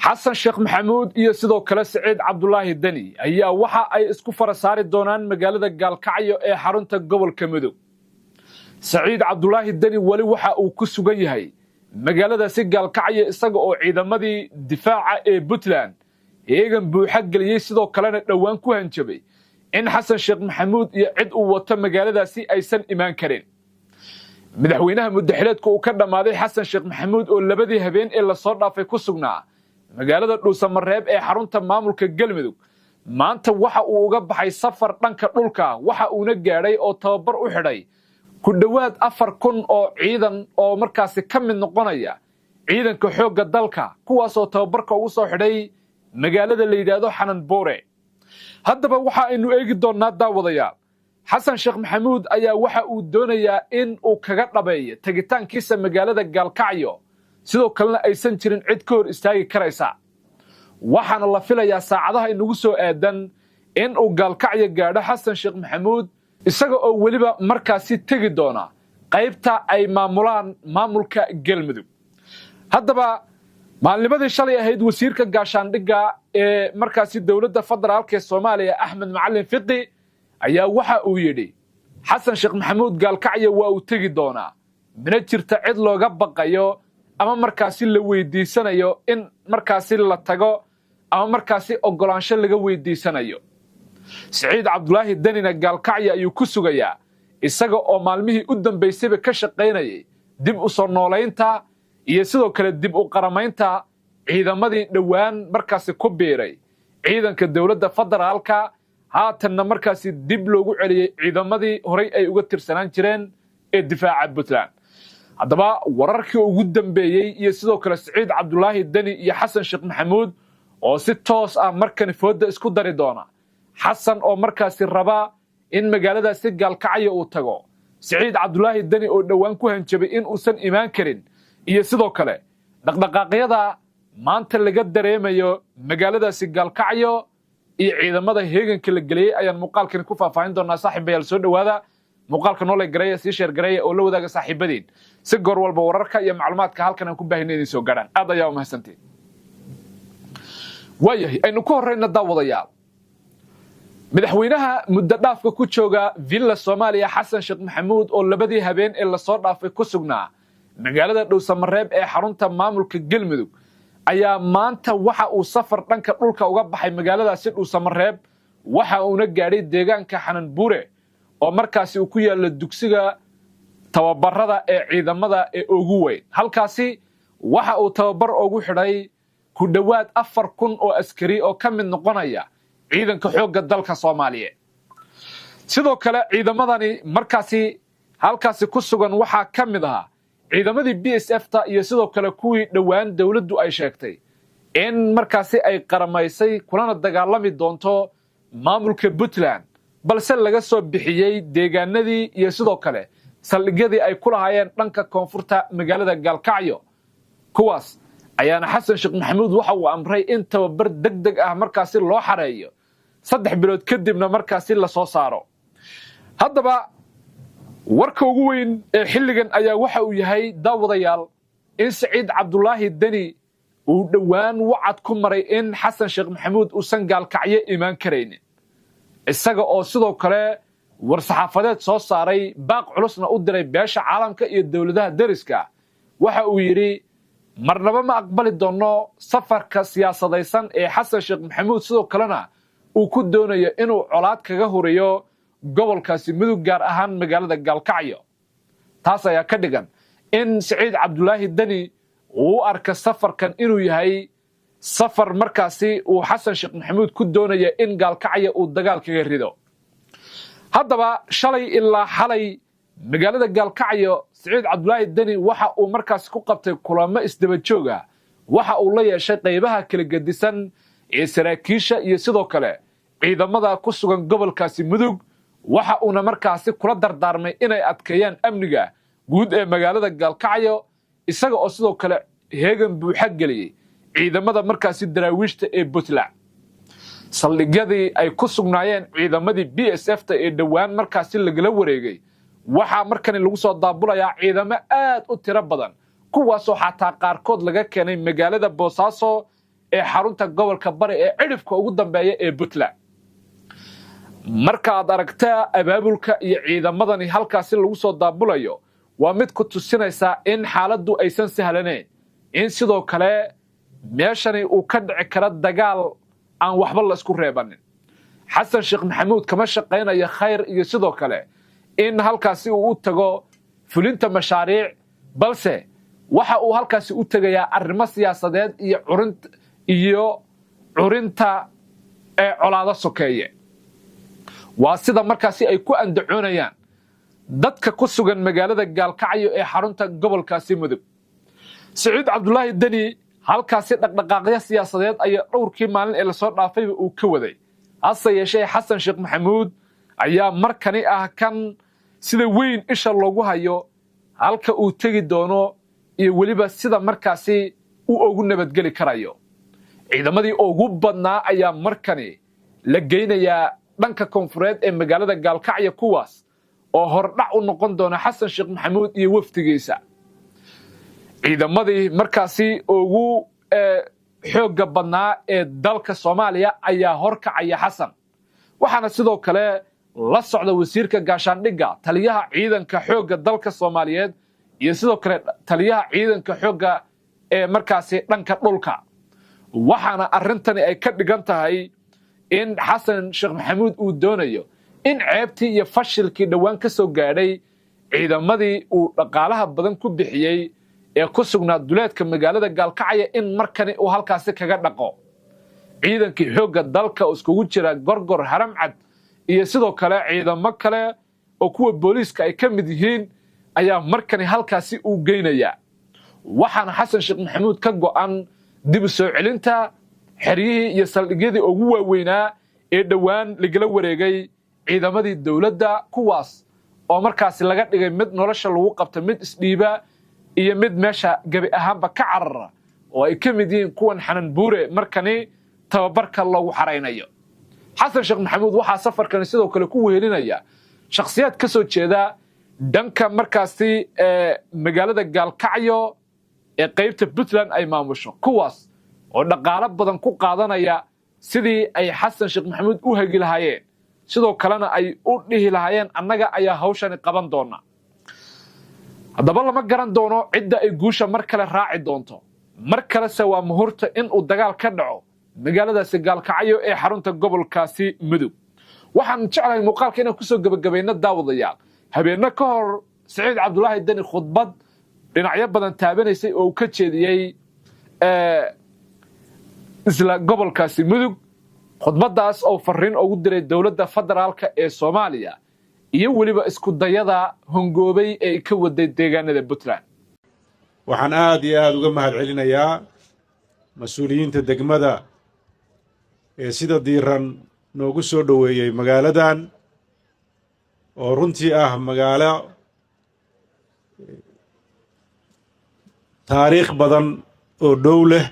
xasan sheekh maxamuud iyo sidoo kale Saciid Cabdullaahi Dani ayaa waxa ay isku farasaari doonaan magaalada Gaalkacyo ee xarunta gobolka Mudug. Saciid Cabdullaahi Dani wali waxa uu ku sugan yahay magaalada si Gaalkacyo isaga oo ciidamadii difaaca ee Puntland eegan buuxa galiyay sidoo kalena dhawaan ku hanjabay in xasan sheekh maxamuud iyo cid uu wato magaaladaasi aysan imaan karin. madaxweynaha muddaxileedka uu ka dhamaaday xasan sheekh maxamuud oo labadii habeen ee la soo dhaafay ku sugnaa magaalada Dhuusamareeb ee xarunta maamulka Galmudug maanta waxa uu uga baxay safar dhanka dhulka waxa uuna gaaray oo tababar u xidhay ku dhawaad 4,000 oo ciidan oo markaasi ka mid noqonaya ciidanka xoogga dalka kuwaas oo tababarka ugu soo xidhay magaalada la yiraahdo Xanan Boore. haddaba waxa aynu eegi doonaa daawadayaal xasan sheekh maxamuud ayaa waxa uu doonayaa in uu kaga dhabeeyo tagitaankiisa magaalada Gaalkacyo sidoo kalena aysan jirin cid ka hor istaagi karaysa. waxaana la filayaa saacadaha inagu soo aadan in uu Gaalkacyo gaadho xasan sheekh maxamuud isaga oo weliba markaasi tegi doona qaybta ay maamulaan maamulka Galmudug. haddaba maalnimadii shalay ahayd wasiirka gaashaandhigga ee markaasi dowladda federaalka ee Soomaaliya Axmed Macalin Fiqi ayaa waxa uu yidhi xasan sheekh maxamuud Gaalkacyo waa uu tegi doonaa mina jirta cid looga baqayo ama markaasi la weydiisanayo in markaasi la tago ama markaasi ogolaansho laga weydiisanayo. Saciid Cabdullaahi Danina Gaalkacyo ayuu ku sugayaa isaga oo maalmihii u dambeysay ka shaqaynayay dib u soo nooleynta iyo sidoo kale dib u qaramaynta ciidamadii dhawaan markaasi ku biiray ciidanka dowladda federaalka haatanna markaasi dib loogu celiyay ciidamadii horay ay uga tirsanaan jireen ee difaaca Puntland. haddaba wararkii ugu dambeeyay iyo sidoo kale Saciid Cabdullaahi Dani iyo xasan sheekh maxamuud oo si toos ah markan fooda isku dari doona xasan oo markaasi raba in magaaladaasi Gaalkacyo uu tago Saciid Cabdullaahi Dani oo dhawaan ku hanjabay in uusan imaan karin iyo sidoo kale dhaqdhaqaaqyada maanta laga dareemayo magaaladaasi Gaalkacyo iyo ciidamada heeganka la galiyay ayaan muuqaalkan ku faahfaahin doonaa. saaxiibayaal soo dhawaada muuqaalka noo gareeya si share gareeya oo la wadaaga saaxiibadiin si goor walba wararka iyo macluumaadka halkan aan ku baahinay soo gaaraan. aad ayaa u mahadsantiin. waayahay aynu ku horeyna daawadayaal madaxweynaha muddo dhaafka ku jooga Villa Soomaaliya xasan sheekh maxamuud oo labadii habeen ee la soo dhaafay ku sugnaa magaalada Dhuusamareeb ee xarunta maamulka Galmudug ayaa maanta waxa uu safar dhanka dhulka uga baxay magaaladaasi Dhuusamareeb waxa uuna gaaray deegaanka Xanan Boore oo markaasi uu ku yaalo dugsiga tababarada ee ciidamada ee ugu weyn. halkaasi waxa uu tababar ugu xidhay ku dhawaad 4,000 oo askari oo ka mid noqonaya ciidanka xoogga dalka Soomaaliya. sidoo kale ciidamadani markaasi halkaasi ku sugan waxa ka mid ah ciidamadii BSF-ta iyo sidoo kale kuwii dhawaan dawladdu ay sheegtay in markaasi ay qaramaysay kulana dagaalami doonto maamulka Puntland balse laga soo bixiyay deegaanadii iyo sidoo kale saldhigyadii ay ku lahaayeen dhanka koonfurta magaalada Gaalkacyo. kuwaas ayaana xasan sheekh maxamuud waxa uu amray in tababar degdeg ah markaasi loo xareeyo 3 bilood kadibna markaasi la soo saaro. haddaba warka ugu weyn ee xilligan ayaa waxa uu yahay daawadayaal in Saciid Cabdullaahi Dani uu dhawaan wacad ku maray in xasan sheekh maxamuud uusan Gaalkacyo imaan karaynin isaga oo sidoo kale war-saxaafadeed soo saaray baaq culusna u diray beesha caalamka iyo dowladaha dariska. waxa uu yidhi marnaba ma aqbali doono safarka siyaasadaysan ee xasan sheekh maxamuud sidoo kalena uu ku doonayo inuu colaad kaga huriyo gobolkaasi Mudug gaar ahaan magaalada Gaalkacyo. taas ayaa ka dhigan in Saciid Cabdullaahi Dani uu arka safarkan inuu yahay safar markaasi uu xasan sheekh maxamuud ku doonayo in Gaalkacyo uu dagaal kaga rido. haddaba shalay ilaa xalay magaalada Gaalkacyo Saciid Cabdullaahi Dani waxa uu markaasi ku qabtay kulamo isdaba joog ah waxa uu la yeeshay qaybaha kala gedisan ee saraakiisha iyo sidoo kale ciidamada ku sugan gobolkaasi Mudug waxa uuna markaasi kula dardaarmay inay adkeeyaan amniga guud ee magaalada Gaalkacyo isaga oo sidoo kale heegan buuxa galiyay ciidamada markaasi daraawiishta ee Puntland. saldhigyadii ay ku sugnaayeen ciidamadii BSF-ta ee dhawaan markaasi lagala wareegay waxa markan lagu soo daabulayaa ciidamo aad u tiro badan kuwaas oo xataa qaarkood laga keenay magaalada Boosaaso ee xarunta gobolka bari ee cidhifka ugu dambeeya ee Puntland markaad aragtaa abaabulka iyo ciidamadani halkaasi lagu soo daabulayo waa mid ku tusinaysa in xaaladdu aysan sahlanayn in sidoo kale meeshani uu ka dhici karo dagaal aan waxba la isku reebanin xasan sheekh maxamuud kama shaqeynaya khayr iyo sidoo kale in halkaasi uu u tago fulinta mashaariic balse waxa uu halkaasi u tagayaa arrimo siyaasadeed iyo curinta colaado sokeeye waa sida markaasi ay ku andacoonayaan dadka ku sugan magaalada Gaalkacyo ee xarunta gobolkaasi Mudug Saciid Cabdulaahi Dani halkaasi dhaqdhaqaaqyo siyaasadeed ayaa dhowrkii maalin ee la soo dhaafay uu ka waday hase yeeshee xasan sheekh maxamuud ayaa markani ah kan sida weyn isha loogu hayo halka uu tagi doono iyo waliba sida markaasi uu ugu nabadgeli karayo ciidamadii ugu badnaa ayaa markani la geynayaa dhanka koonfureed ee magaalada Gaalkacyo kuwaas oo hordhac u noqon doona xasan sheekh maxamuud iyo wafdigiisa ciidamadii markaasi ugu xoogga badnaa ee dalka Soomaaliya ayaa horkacaya xasan waxaana sidoo kale la socda wasiirka gaashaandhigga taliyaha ciidanka xoogga dalka Soomaaliyeed iyo sidoo kale taliyaha ciidanka xoogga ee markaasi dhanka dhulka waxaana arintani ay ka dhigan tahay in xasan sheekh maxamuud uu doonayo in ceebtii iyo fashilkii dhawaan ka soo gaadhay ciidamadii uu dhaqaalaha badan ku bixiyay ee ku sugnaa duleedka magaalada Gaalkacyo in markani uu halkaasi kaga dhaqo ciidankii xoogga dalka oo iskugu jira gorgor haramcad iyo sidoo kale ciidamo kale oo kuwa booliiska ay ka mid yihiin ayaa markani halkaasi uu geynaya waxaana xasan sheekh maxamuud ka go'an dib u soo celinta xeriyihii iyo saldhigyadii ugu waaweynaa ee dhawaan lagala wareegay ciidamadii dawladda kuwaas oo markaasi laga dhigay mid nolosha lagu qabto mid isdhiiba iyo mid meesha gabi ahaanba ka carara oo ay ka mid yihiin kuwan xanan buure markani tababarka loogu xaraynayo xasan sheekh maxamuud waxaa safarkan sidoo kale ku wehelinaya shakhsiyaad ka soo jeeda dhanka markaasi magaalada Gaalkacyo ee qaybta Puntland ay maamusho kuwaas oo dhaqaale badan ku qaadanaya sidii ay xasan sheekh maxamuud u hagi lahaayeen sidoo kalena ay u dhihi lahaayeen annaga ayaa hawshani qaban doona haddaba lama garan doono cidda ay guusha mar kale raaci doonto mar kalese waa muhurta in uu dagaal ka dhaco magaaladaasi Gaalkacyo ee xarunta gobolkaasi Mudug waxaan jeclahay muuqaalka inaan kusoo gabagabayno daawadayaal habeenna ka hor Saciid Cabdulaahi Dani khudbad dhinacyo badan taabanaysay oo ka jeediyay isla gobolkaasi Mudug khudbadaas oo fariin ugu diray dawladda federaalka ee Soomaaliya iyo waliba isku dayada hongoobay ee ka waday deegaanada Puntland waxaan aad iyo aad uga mahad celinayaa mas'uuliyiinta degmada ee sida diiran noogu soo dhaweeyay magaaladan oo runtii ah magaalo taariikh badan oo dhow leh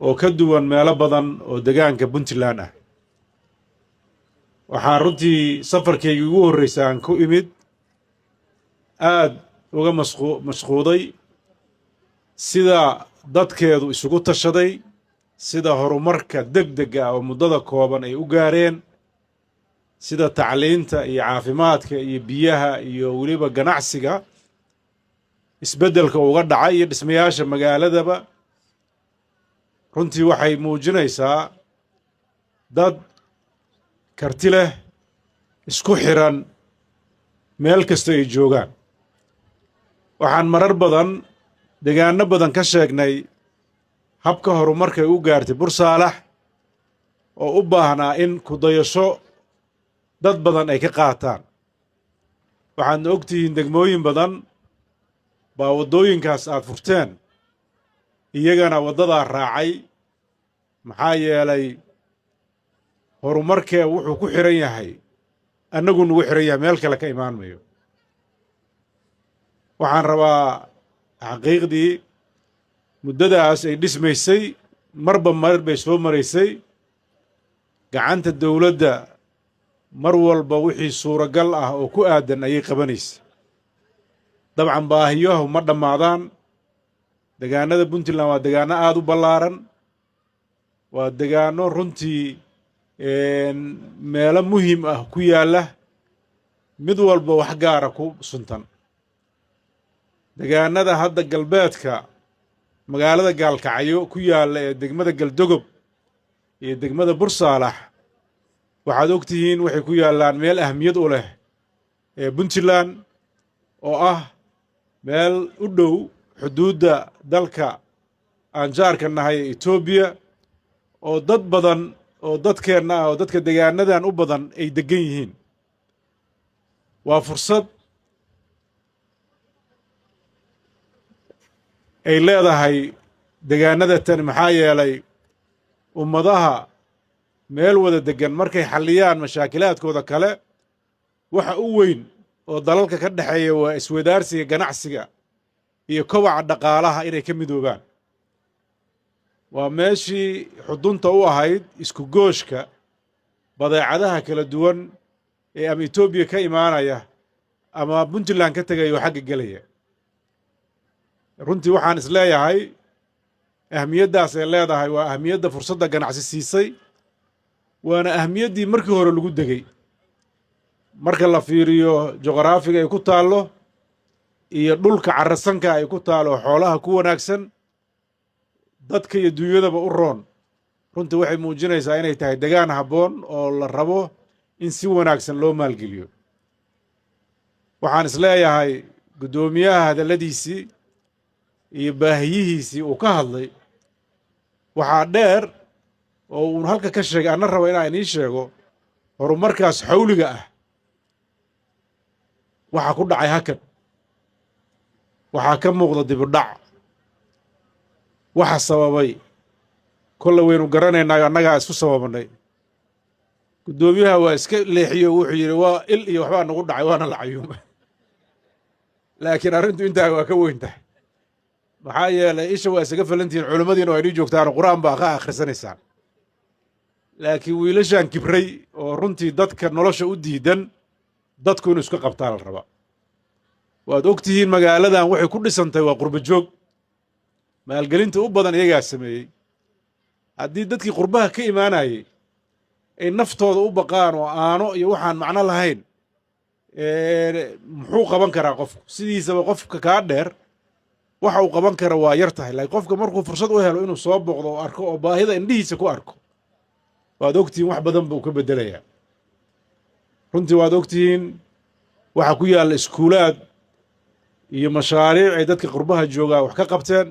oo ka duwan meelo badan oo deegaanka Puntland ah waxaan runtii safarkayga ugu horreysay aan ku imid aad uga mashquuday sida dadkeedu isugu tashaday sida horumarka degdega oo muddada kooban ay u gaareen sida tacliinta iyo caafimaadka iyo biyaha iyo weliba ganacsiga isbeddelka uga dhacay iyo dhismayaasha magaaladaba runtii waxay muujinaysaa dad karti leh isku xiran meel kasta ay joogaan waxaan marar badan deegaano badan ka sheegnay habka horumarkay u gaartay Bursaalax oo u baahnaa in ku dayasho dad badan ay ka qaataan waxaad ogtihiin degmooyin badan baa waddooyinkaas aad furteen iyagana waddadaa raacay maxaa yeelay horumarkee wuxuu ku xiran yahay annagu nugu xiran yahay meel kale ka imaan mayo waxaan rabaa xaqiiqdii muddadaas ay dhismaysay marba mar bay soo maraysay gacanta dawladda mar walba wixii suuragal ah oo ku aadan ayay qabanaysay dabcan baahiyahu ma dhammaadaan deegaanada Puntland waa deegaano aad u ballaaran waa degaano runtii meelo muhiim ah ku yaalla mid walba wax gaara ku suntan degaanada hadda galbeedka magaalada gaalkacyo ku yaalla ee degmada galdogob iyo degmada bursaalax waxaad og tihiin waxay ku yaallaan meel ahmiyad u leh ee puntland oo ah meel u dhow xuduudda dalka aan jaarka nahay ee etoobiya oo dad badan oo dadkeenna ah oo dadka degaanadan u badan ay deggan yihiin waa fursad ay leedahay degaanada tani maxaa yeelay ummadaha meel wada deggan markay xalliyaan mashaakilaadkooda kale waxa u weyn oo dalalka ka dhexeeya waa iswadaarsiga ganacsiga iyo kobaca dhaqaalaha inay ka midoobaan waa meeshii xudunta u ahayd isku gooshka badeecadaha kala duwan ee ama etoobiya ka imaanaya ama puntland ka tegaya oo xagga gelaya runtii waxaan is leeyahay ahmiyaddaas ay leedahay waa ahmiyadda fursadda ganacsi siisay waana ahmiyaddii markii hore lagu degay marka la fiiriyo juqraafiga ay ku taallo iyo dhulka carrasanka ay ku taalo xoolaha ku wanaagsan dadka iyo dunyadaba u roon runtii waxay muujinaysaa inay tahay degaan habboon oo la rabo in si wanaagsan loo maalgeliyo waxaan is leeyahay guddoomiyaha hadalladiisii iyo baahiyihiisii uu ka hadlay waxaa dheer oo uun halka ka sheegay anna raba inaan inii sheego horumarkaas xawliga ah waxaa ku dhacay hakan waxaa ka muuqda dibudhac waxa sababay kolle waynu garanaynaayo annagaa isku sababannay guddoomiyaha waa iska leexiyo wuxuu yidhi waa il iyo waxbaa nagu dhacay waana la cayuuma laakiin arrintu intaa waa ka weyn tahay maxaa yeelay isha waa isaga falantihiin culimmadiina waa inii joogtaan qur-aan baa ka akhrisanaysaan laakiin wiilashaan kibray oo runtii dadka nolosha u diidan dadku inuu iska qabtaa la rabaa waad og tihiin magaaladan waxay ku dhisantay waa qurbo joog maalgelinta u badan iyagaa sameeyey haddii dadkii qurbaha ka imaanayey ay naftooda u baqaan oo aano iyo waxaan macno lahayn muxuu qaban karaa qofku sidiisaba qofka kaa dheer waxa uu qaban kara waa yar tahay laakiin qofka markuu fursad u helo inuu soo booqdo oo arko oo baahida indhihiisa ku arko waad ogtihiin wax badan buu ka beddelayaa runtii waad ogtihiin waxa ku yaalla iskuulaad iyo mashaariic ay dadka qurbaha joogaa wax ka qabteen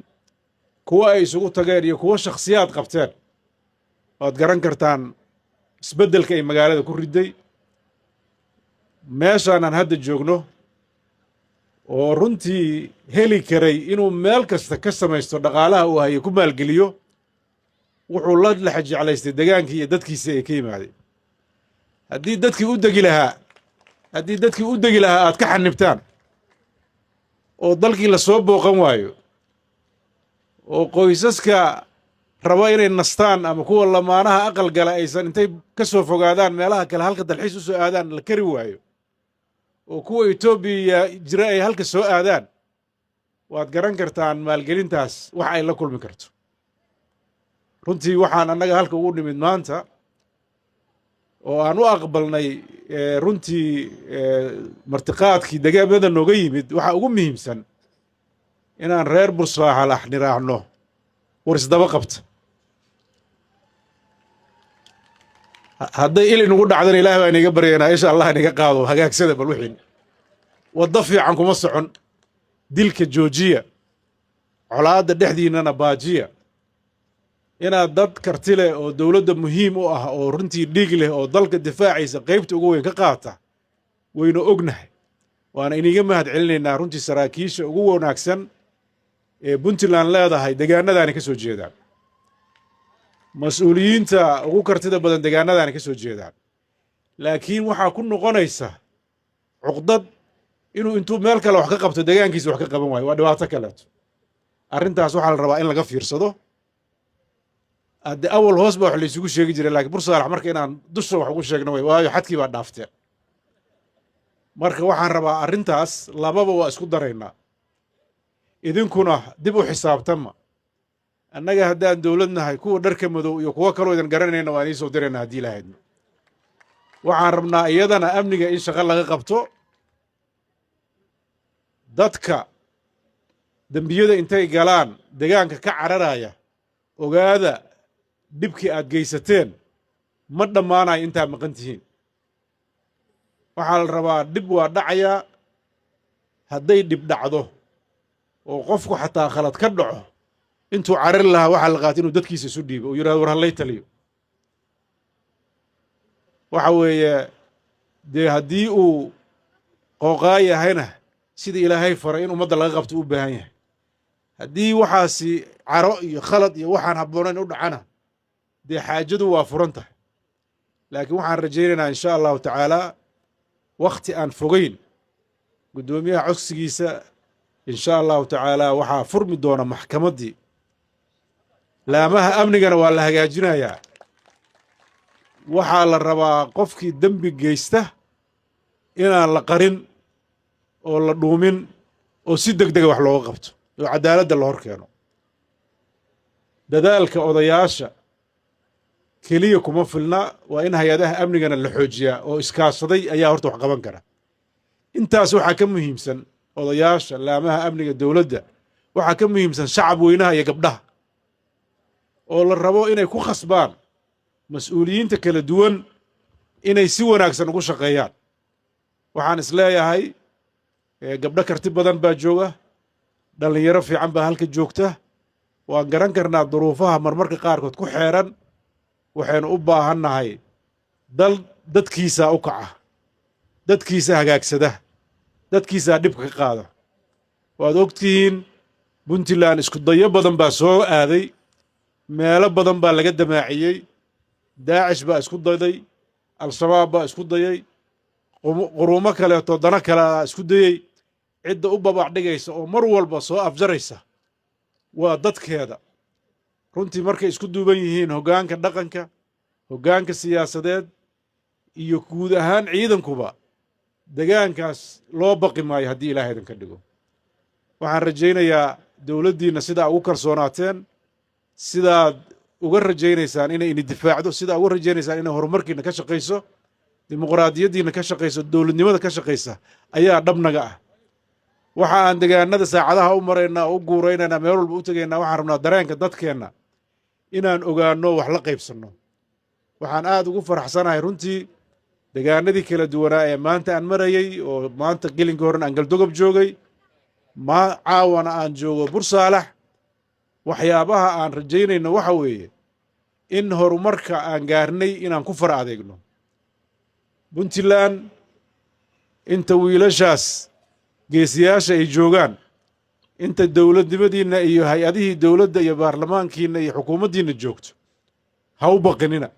kuwa ay isugu tageen iyo kuwo shakhsiyaad qabteen waad garan kartaan isbeddelka ay magaalada ku riday meeshaanaan hadda joogno oo runtii heli karay inuu meel kasta ka samaysto dhaqaalaha uu hayo ku maalgeliyo wuxuu la dhex jeclaystay degaankii iyo dadkiisii ay ka yimaadeen haddii dadkii u degi lahaa aad ka xanibtaan oo dalkii la soo booqan waayo oo qoysaska raba inay nastaan ama kuwa lamaanaha aqal gala aysan intay ka soo fogaadaan meelaha kale halka dalxiis u soo aadaan la kari waayo oo kuwa etoobiya jira ay halka soo aadaan waad garan kartaan maalgelintaas wax ay la kulmi karto runtii waxaan annaga halka ugu nimid maanta oo aan u aqbalnay runtii martiqaadkii degaamada nooga yimid waxaa ugu muhiimsan inaan reer bursaaxalax niraahno war isdaba qabta hadday il inugu dhacdana ilaah baa inaga baryaynaa insha allah inaga qaado hagaagsada bal wixiin waddo fiican kuma socon dilka joojiya colaadda dhexdiinnana baajiya inaad dad karti leh oo dowladda muhiim u ah oo runtii dhiig leh oo dalka difaaciisa qaybta ugu weyn ka qaata waynu ognahay waana iniga mahad celinaynaa runtii saraakiisha ugu wanaagsan ee puntland leedahay degaanadaani ka soo jeedaan mas-uuliyiinta ugu kartida badan degaanadaani ka soo jeedaan laakiin waxaa ku noqonaysa cuqdad inuu intuu meel kale wax ka qabto degaankiisa wax ka qaban waayo waa dhibaato kaleeto arrintaas waxaa la rabaa in laga fiirsado hadde awal hoos baa wax laysugu sheegi jiray laakiin bursaalax marka inaan dusha wax ugu sheegno way waayo xadkii baa dhaafteen marka waxaan rabaa arrintaas lababa waa isku daraynaa idinkuna dib u xisaabtama annaga haddaan dowladnahay kuwa dharka madow iyo kuwo kaloo idan garanayna waan iisoo dirayna haddii lahaydno waxaan rabnaa iyadana amniga in shaqo laga qabto dadka dembiyada intay galaan deegaanka ka cararaya ogaada dhibkii aad geysateen ma dhammaanayo intaa maqan tihiin waxaa la rabaa dhib waa dhacayaa hadday dhib dhacdo oo qofku xataa khalad ka dhaco intuu carari lahaa waxaa la qaata inuu dadkiisa isu dhiibo uu yidhahdo war hallay taliyo waxa weeye dee haddii uu qooqaa yahayna sida ilaahay faray in ummadda laga qabto u baahan yahay haddii waxaasi caro iyo khalad iyo waxaan habboonayn u dhacana dee xaajadu waa furan tahay laakiin waxaan rajaynaynaa insha allahu tacaalaa wakhti aan fogayn guddoomiyaha codsigiisa insha allahu tacaalaa waxaa furmi doona maxkamaddii laamaha amnigana waa la hagaajinayaa waxaa la rabaa qofkii dembi geysta inaan la qarin oo la dhuumin oo si deg dega wax looga qabto oo caddaaladda la hor keeno dadaalka odayaasha keliya kuma filna waa in hay-adaha amnigana la xoojiyaa oo iskaashaday ayaa horta wax qaban kara intaas waxaa ka muhiimsan odayaasha laamaha amniga dowladda waxaa ka muhiimsan shacab weynaha iyo gabdhaha oo la rabo inay ku khasbaan mas-uuliyiinta kala duwan inay si wanaagsan ugu shaqeeyaan waxaan isleeyahay gabdho karti badan baa jooga dhallinyaro fiican baa halka joogta waan garan karnaa duruufaha marmarka qaarkood ku xeeran waxaynu u baahannahay dal dadkiisaa u kaca dadkiisaa hagaagsada dadkiisaa dhibka ka qaada waad ogtihiin puntland isku dayo badan baa soo aaday meelo badan baa laga damaaciyey daacish baa isku dayday al-shabaab baa isku dayay quruumo kaleeto dana kalea isku dayey cidda u babac dhigaysa oo mar walba soo afjaraysa waa dadkeeda runtii markay isku duuban yihiin hoggaanka dhaqanka hoggaanka siyaasadeed iyo guud ahaan ciidankuba degaankaas loo baqi maayo haddii ilaahay idinka dhigo waxaan rajaynayaa dowladdiinna sidaa ugu kalsoonaateen sidaad uga rajaynaysaan inay ini difaacdo sidaa uga rajaynaysaan inay horumarkiinna ka shaqayso dimuqraadiyaddiinna ka shaqayso dowladnimada ka shaqaysa ayaa dhabnaga ah waxa aan degaanada saacadaha u maraynaa u guuraynaynaa meel walba u tegaynaa waxaan rabnaa dareenka dadkeenna inaan ogaanno wax la qaybsanno waxaan aad ugu faraxsanahay runtii degaanadii kala duwanaa ee maanta aan marayey oo maanta gelinka horena aan galdogob joogay caawana aan joogo bursaalax waxyaabaha aan rajaynayno waxa weeye in horumarka aan gaarnay inaan ku fara adeegno puntland inta wiilashaas geesiyaasha ay joogaan inta dowladnimadiinna iyo hay-adihii dowladda iyo baarlamaankiinna iyo xukuumaddiinna joogto ha u baqinina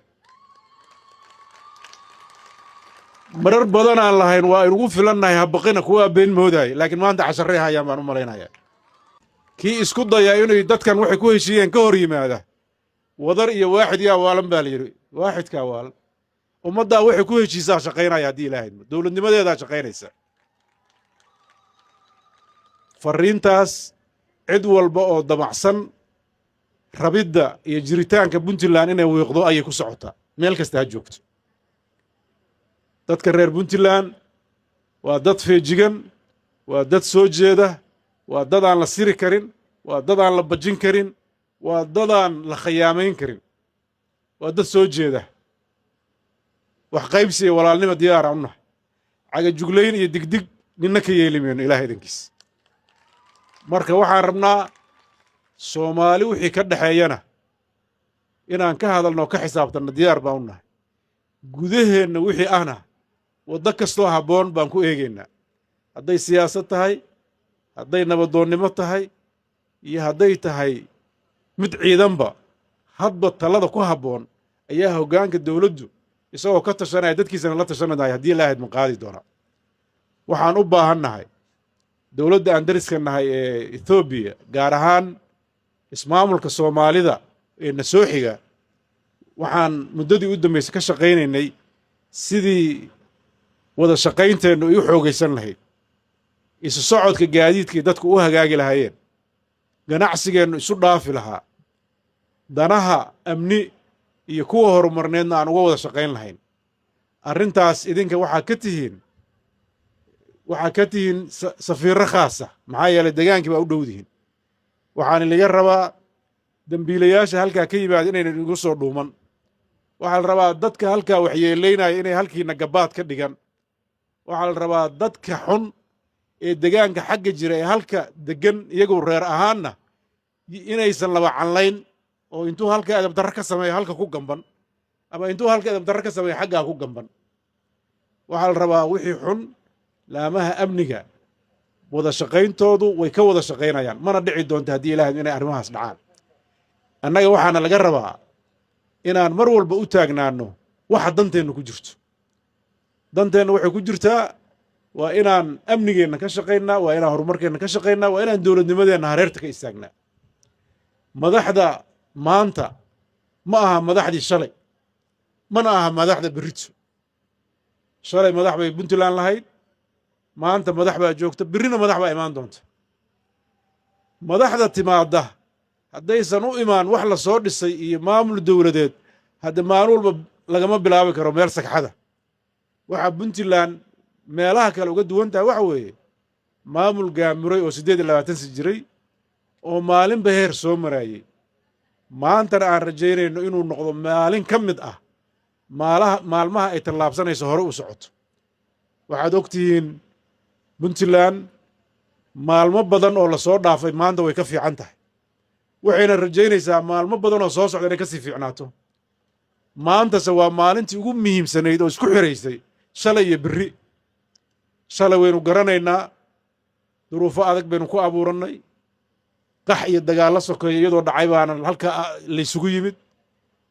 marar badan aan lahayn waa aynugu filannahay ha baqina kuwaa been moodaaya laakiin maanta casharrey hayaan baan u malaynayaa kii isku dayaa inay dadkan waxay ku heshiiyeen ka hor yimaada wadar iyo waaxid yaa waalan baa la yidhi waaxidkaa waalan ummaddaa waxay ku heshiisaa shaqaynaya haddii ilaahayma dowladnimadeedaa shaqaynaysa farriintaas cid walba oo damacsan rabidda iyo jiritaanka puntland inay wiiqdo ayay ku socotaa meel kasta ha joogto dadka reer puntland waa dad feejigan waa dad soo jeeda waa dad aan la siri karin waa dad aan la bajin karin waa dad aan la khayaamayn karin waa dad soo jeeda wax qaybsi iyo walaalnimo diyaara u nahay cagajuglayn iyo digdig ninna ka yeeli mayno ilaah idankiis marka waxaan rabnaa soomaali wixii ka dhexeeyana inaan ka hadalno ka xisaabtanno diyaar baan u nahay gudaheenna wixii ahna waddo kastoo habboon baan ku eegaynaa hadday siyaasad tahay hadday nabadoonnimo tahay iyo hadday tahay mid ciidanba hadba talada ku habboon ayaa hoggaanka dowladdu isagoo ka tashanaya dadkiisana la tashanaya haddii ilaahayd ma qaadi doonaa waxaan u baahannahay dowladda aan dariska nahay ee ethoobiya gaar ahaan ismaamulka soomaalida ee na soo xiga waxaan muddadii u dambaysay ka shaqaynaynay sidii wada shaqaynteennu ay u xoogaysan lahayd isu socodka gaadiidkii dadku u hagaagi lahaayeen ganacsigeennu isu dhaafi lahaa danaha amni iyo kuwa horumarneedna aan uga wada shaqayn lahayn arrintaas idinka waxaa ka tihiin safiirro khaasa maxaa yeelay degaankii baa u dhowdihiin waxaana laga rabaa dembiilayaasha halkaa ka yimaada inaynan igu soo dhuuman waxaa la rabaa dadka halkaa waxyeelaynaya inay halkiina gabaad ka dhigan waxaa la rabaa dadka xun ee degaanka xagga jira ee halka deggan iyagoo reer ahaanna inaysan laba canlayn oo intuu halka edabdarro ka sameeyo halka ku gamban ama intuu halka edabdarro ka sameeyo xaggaa ku gamban waxaa la rabaa wixii xun laamaha amniga wada shaqayntoodu way ka wada shaqaynayaan mana dhici doonto haddii ilaahay inay arrimahaas dhacaan annaga waxaana laga rabaa inaan mar walba u taagnaanno waxa danteenna ku jirto danteenna waxay ku jirtaa waa inaan amnigeenna ka shaqaynaa waa inaan horumarkeenna ka shaqaynaa waa inaan dowladnimadeenna hareerta ka istaagnaa madaxda maanta ma aha madaxdii shalay mana aha madaxda berrito shalay madax bay puntland lahayd maanta madax baa joogta berrina madax baa imaan doonta madaxda timaadda haddaysan u imaan wax la soo dhisay iyo maamul dowladeed hadda maalin walba lagama bilaabi karo meel sagxada waxaa puntland meelaha kale uga duwan tahay waxa weeye maamul gaamuray oo 28 si jiray oo maalinba heer soo maraayey maantana aan rajaynayno inuu noqdo maalin ka mid ah maalmaha ay tallaabsanayso hore u socoto waxaad ogtihiin puntland maalmo badan oo la soo dhaafay maanta way ka fiican tahay waxayna rajaynaysaa maalmo badan oo soo socda inay ka sii fiicnaato maantase waa maalintii ugu muhiimsanayd oo isku xiraysay shalay iyo berri shalay waynu garanaynaa duruufo adag baynu ku abuurannay qax iyo dagaallo sokeeya iyadoo dhacay baana halka laysugu yimid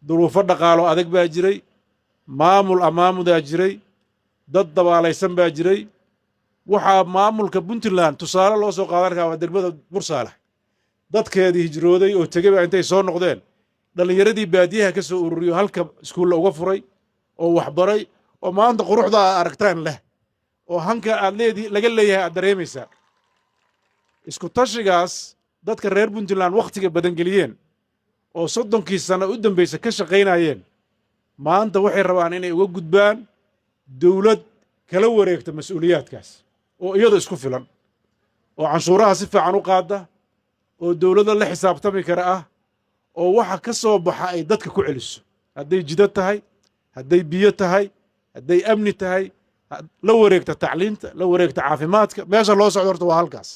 duruufo dhaqaalo adag baa jiray maamul amaamudaa jiray dad dabaalaysan baa jiray waxaa maamulka puntland tusaale loo soo qaadan karaa waa degmada bursaalax dadkeedii hijrooday oo tegeba intay soo noqdeen dhallinyaradii baadiyaha ka soo ururiyo halka iskuulla uga furay oo waxbaray oo maanta quruxda aad aragtaan leh oo hanka laga leeyahay aad dareemaysaa isku tashigaas dadka reer puntland wakhtiga badan geliyeen oo 30 sano u dambaysa ka shaqaynayeen maanta waxay rabaan inay uga gudbaan dawlad kala wareegta mas'uuliyaadkaas oo iyada isku filan oo canshuuraha si fiican u qaada oo dawladda la xisaabtami kara ah oo waxa ka soo baxa ay dadka ku celiso hadday jidad tahay hadday biyo tahay hadday amni tahay la wareegta tacliinta la wareegta caafimaadka meesha loo socdo horta waa halkaas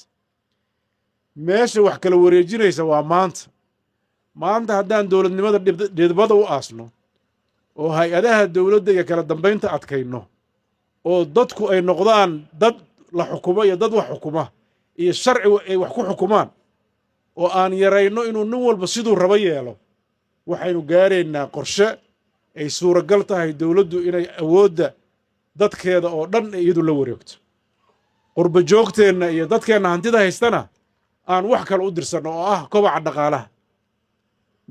meesha wax kala wareejinaysa waa maanta haddaan dowladnimada dhidbada u aasno oo hay-adaha dowladda iyo kala dambaynta adkayno oo dadku ay noqdaan dad la xukumo iyo dad wax xukuma iyo sharci ay wax ku xukumaan oo aan yarayno inuu nin walba siduu rabo yeelo waxaynu gaaraynaa qorshe ay suuragal tahay dowladdu inay awoodda dadkeeda oo dhan iyadu la wareegto qurba joogteenna iyo dadkeenna hantida haystana aan wax kale u dirsanno oo ah kobaca dhaqaalaha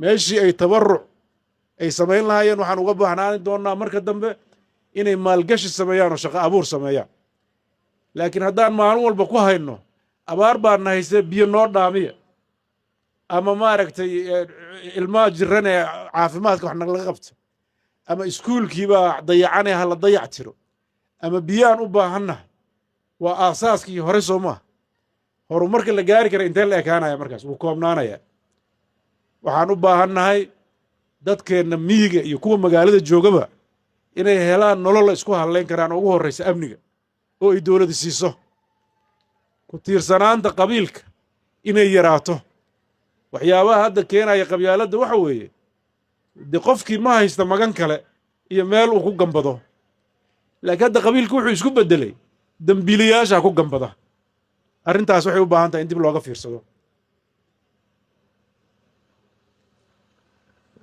meeshii ay tabarruc ay samayn lahaayeen waxaan uga baahnaani doonnaa marka dambe inay maalgashi sameeyaan oo shaqo abuur sameeyaan laakiin haddaan maalin walba ku hayno abaar baana haysee biyo noo dhaamiya ama maaragtay ilmaha jiran ee caafimaadka wax naglaga qabto ama iskuulkiibaa dayacanee ha la dayac tiro ama biyaan u baahannahay waa aasaaskii hore soo maaha horumarka la gaari kara intee la ekaanaya markaas wuu koobnaanaya waxaan u baahannahay dadkeenna miyiga iyo kuwa magaalada joogaba inay helaan nolol la isku hadlayn karaan oo ugu horraysa amniga oo ay dowladda siiso ku tiirsanaanta qabiilka inay yaraato waxyaabaha hadda keenaya qabyaaladda waxa weeye dee qofkii ma haysta magan kale iyo meel uu ku gambado laakiin hadda qabiilku wuxuu isku beddelay dembiilayaasha ku gambada arrintaas waxay u baahan tahay in dib looga fiirsado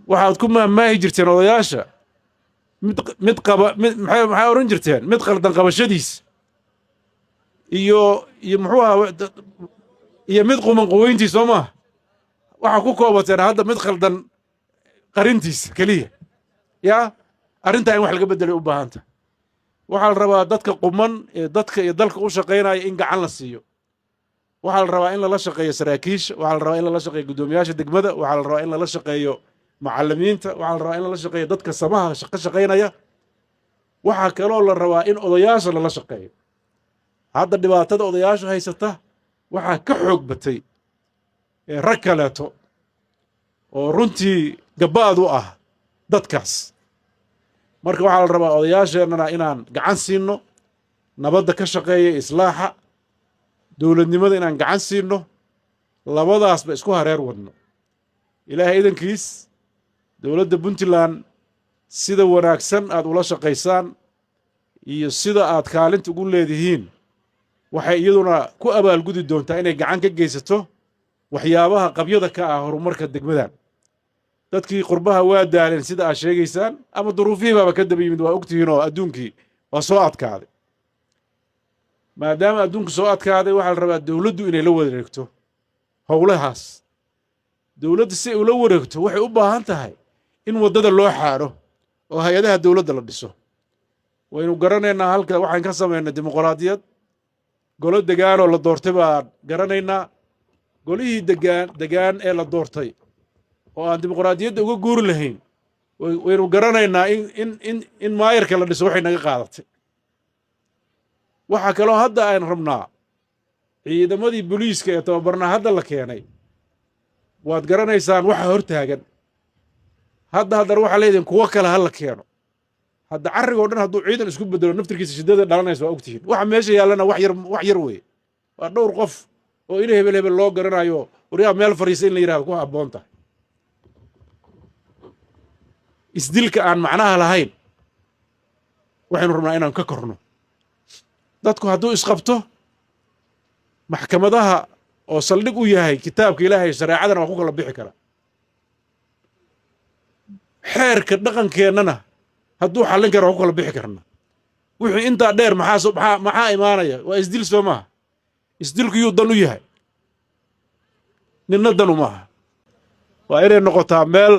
waxaad ku mahmaahi jirteen odayaasha maxay oran jirteen mid qaldan qabashadiis iyo muxuu ahaa iyo mid quman quweyntiis soo maaha waxaa ku koobateen hadda mid khaldan qarintiisa keliya yaa arrintaa in wax laga beddelay u baahan tahay waxaa la rabaa dadka quman ee dadka iyo dalka u shaqaynaya in gacan la siiyo waxaa la rabaa in lala shaqeeyo saraakiisha waxaa la rabaa in lala shaqeeyo guddoomiyaasha degmada waxaa la rabaa in lala shaqeeyo macallimiinta waxaa la rabaa in lala shaqeeyo dadka samaha ka shaqaynaya waxaa kaloo la rabaa in odayaasha lala shaqeeyo hadda dhibaatada odayaashu haysata waxaa ka xoog batay rag kaleeto oo runtii gabaad u ah dadkaas marka waxaa la rabaa odayaasheennana inaan gacan siino nabadda ka shaqeeya islaaxa dowladnimada inaan gacan siino labadaasba isku hareer wadno ilaahay idankiis dowladda puntland sida wanaagsan aad ula shaqaysaan iyo sida aad kaalinta ugu leedihiin waxay iyaduna ku abaalgudi doontaa inay gacan ka geysato waxyaabaha qabyada ka ah horumarka degmadan dadkii qurbaha waa daaleen sida aad sheegaysaan ama duruufihii baaba ka daba yimid waa ogtihiin oo adduunkii waa soo adkaaday maadaama adduunku soo adkaaday waxaa la rabaa dowladdu inay la wareegto howlahaas dowladda si ay ula wareegto waxay u baahan tahay in waddada loo xaadho oo hay-adaha dowladda la dhiso waynu garanaynaa halka waxaan ka samaynay dimuqraadiyad golo degaanoo la doortay baan garanaynaa golihii degaan ee la doortay oo aan dimuqraadiyadda uga guuri lahayn waynu garanaynaa in maayarka la dhiso waxay naga qaadatay waxaa kaloo hadda aan rabnaa ciidamadii booliiska ee tababarnaa hadda la keenay waad garanaysaan waxa hor taagan haddana waxaa leedihin kuwo kale ha la keeno hadda carrigoo dhan hadduu ciidan isku bedelo naftirkiisa shiddada dhalanaysa waa ogtihiin waxa meesha yaallana wax yar weeye waa dhowr qof oo in hebel loo garanayo waryaa meel fariisa in la yidhahdo ku habboon tahay isdilka aan macnaha lahayn waxaynu rabnaa inaan ka korno dadku hadduu isqabto maxkamadaha oo saldhig u yahay kitaabka ilaahay shareecadana waa ku kala bixi kara xeerka dhaqankeennana hadduu xallin kara waa ku kala bixi karna wixii intaa dheer maxaa imaanaya waa isdil soo maaha isdilku yuu dan u yahay ninna danu maaha waa inay noqotaa meel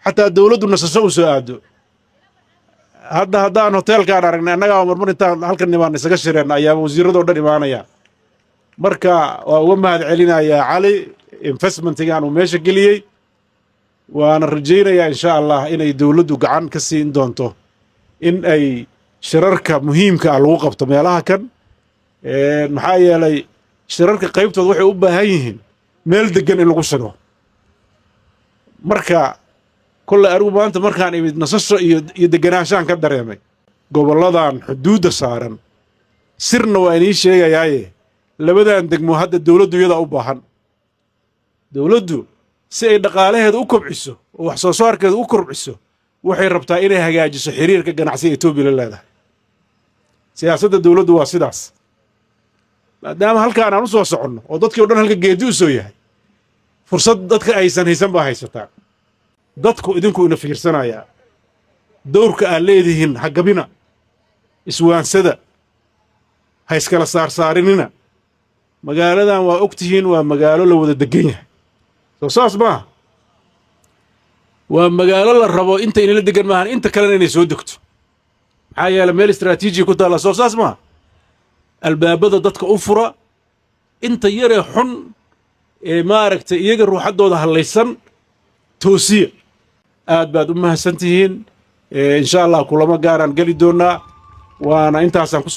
xataa dowladdu nasasho u soo aado haddaan hoteelkaan aragnay annagaa marmar intaan halkan nimaan isaga shireen ayaaba wasiirradoo dhan imaanaya marka waa uga mahad celinayaa cali investmentigan uu meesha geliyey waana rajaynayaa insha allah inay dowladdu gacan ka siin doonto in ay shirarka muhiimka ah lagu qabto meelaha kan maxaa yeelay shirarka qaybtooda waxay u baahan yihiin meel deggan in lagu shigo marka kolley anigu maanta markaan imid nasasho iyo deganaanshaan ka dareemay gobolladan xuduudda saaran sirna waa inii sheegayaaye labadan degmo hadda dowladdu iyadaa u baahan dowladdu si ay dhaqaalaheeda u kobciso oo wax soo saarkeeda u kobciso waxay rabtaa inay hagaajiso xiriirka ganacsiga etoobiya la leedahay siyaasadda dowladdu waa sidaas maadaama halkaan aan u soo soconno oo dadkii o dhan halka geedi u soo yahay fursad dadka aysan haysan baa haysataa dadku idinku ina fiirsanayaa dowrka aad leedihiin hagabina iswaansada ha iskala saarsaarinina magaaladan waa ogtihiin waa magaalo la wada degan yahay soo saas maaha waa magaalo la rabo inta inala degan maahan inta kalena inay soo degto maxaa yeele meel istraatiiji ku taalla soo saas maaha albaabada dadka u fura inta yaree xun ee maaragtay iyaga ruuxaddooda hallaysan toosiya aad baad u mahadsan tihiin insha allah kulamo gaaraan geli doonnaa waana intaasaan ku